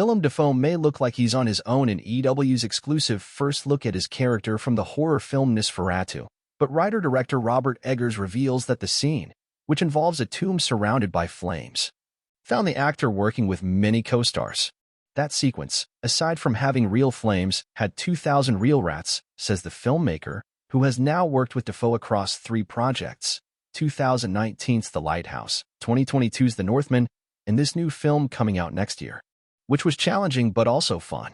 Willem Dafoe may look like he's on his own in EW's exclusive first look at his character from the horror film Nosferatu, but writer-director Robert Eggers reveals that the scene, which involves a tomb surrounded by flames, found the actor working with many co-stars. That sequence, aside from having real flames, had 2,000 real rats, says the filmmaker, who has now worked with Dafoe across 3 projects: 2019's The Lighthouse, 2022's The Northman, and this new film coming out next year, which was challenging but also fun.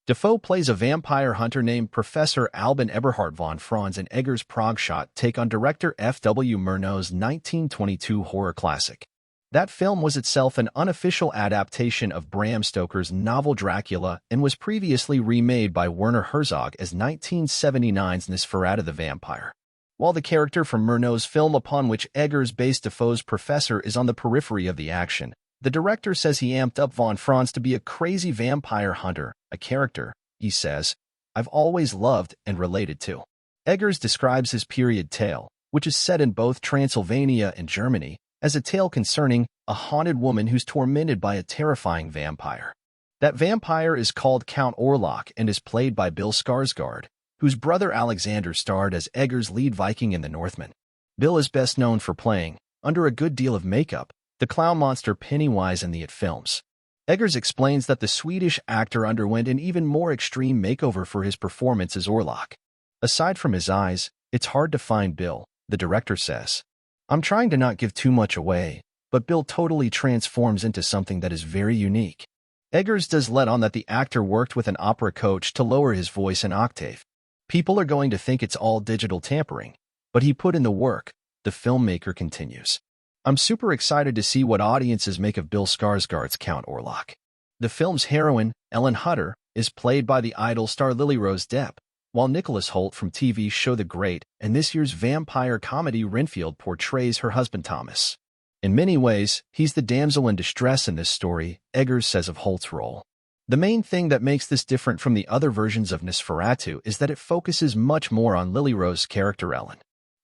Dafoe plays a vampire hunter named Professor Albin Eberhard von Franz in Eggers' Prague-shot take on director F.W. Murnau's 1922 horror classic. That film was itself an unofficial adaptation of Bram Stoker's novel Dracula and was previously remade by Werner Herzog as 1979's Nosferatu the Vampire. While the character from Murnau's film upon which Eggers based Dafoe's Professor is on the periphery of the action, the director says he amped up von Franz to be a crazy vampire hunter, a character, he says, I've always loved and related to. Eggers describes his period tale, which is set in both Transylvania and Germany, as a tale concerning a haunted woman who's tormented by a terrifying vampire. That vampire is called Count Orlok and is played by Bill Skarsgård, whose brother Alexander starred as Eggers' lead Viking in The Northman. Bill is best known for playing, under a good deal of makeup, the clown monster Pennywise in the It films. Eggers explains that the Swedish actor underwent an even more extreme makeover for his performance as Orlok. Aside from his eyes, it's hard to find Bill, the director says. I'm trying to not give too much away, but Bill totally transforms into something that is very unique. Eggers does let on that the actor worked with an opera coach to lower his voice an octave. People are going to think it's all digital tampering, but he put in the work, the filmmaker continues. I'm super excited to see what audiences make of Bill Skarsgård's Count Orlok. The film's heroine, Ellen Hutter, is played by the Idol star Lily Rose Depp, while Nicholas Hoult from TV show The Great and this year's vampire comedy Renfield portrays her husband Thomas. In many ways, he's the damsel in distress in this story, Eggers says of Hoult's role. The main thing that makes this different from the other versions of Nosferatu is that it focuses much more on Lily Rose's character Ellen.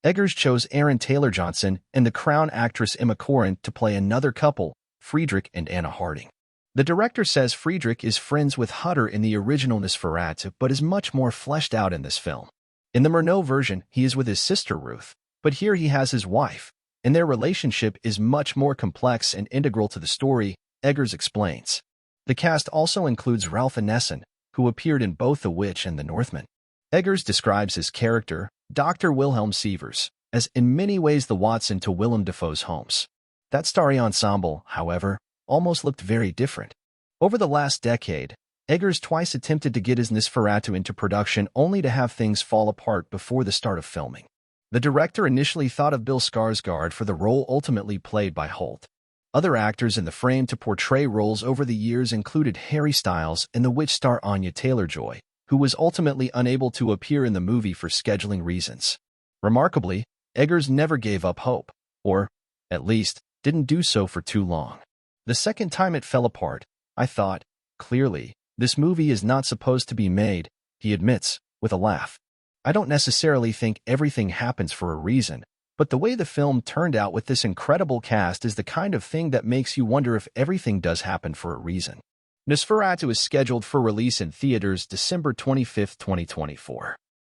Eggers chose Aaron Taylor-Johnson and the Crown actress Emma Corrin to play another couple, Friedrich and Anna Harding. The director says Friedrich is friends with Hutter in the original Nosferatu but is much more fleshed out in this film. In the Murnau version, he is with his sister Ruth, but here he has his wife, and their relationship is much more complex and integral to the story, Eggers explains. The cast also includes Ralph Ineson, who appeared in both The Witch and The Northman. Eggers describes his character, Dr. Wilhelm Sievers, as in many ways the Watson to Willem Dafoe's Holmes. That starry ensemble, however, almost looked very different. Over the last decade, Eggers twice attempted to get his Nosferatu into production only to have things fall apart before the start of filming. The director initially thought of Bill Skarsgård for the role ultimately played by Hoult. Other actors in the frame to portray roles over the years included Harry Styles and the Witch star Anya Taylor-Joy, who was ultimately unable to appear in the movie for scheduling reasons. Remarkably, Eggers never gave up hope, or, at least, didn't do so for too long. The second time it fell apart, I thought, clearly, this movie is not supposed to be made, he admits, with a laugh. I don't necessarily think everything happens for a reason, but the way the film turned out with this incredible cast is the kind of thing that makes you wonder if everything does happen for a reason. Nosferatu is scheduled for release in theaters December 25, 2024.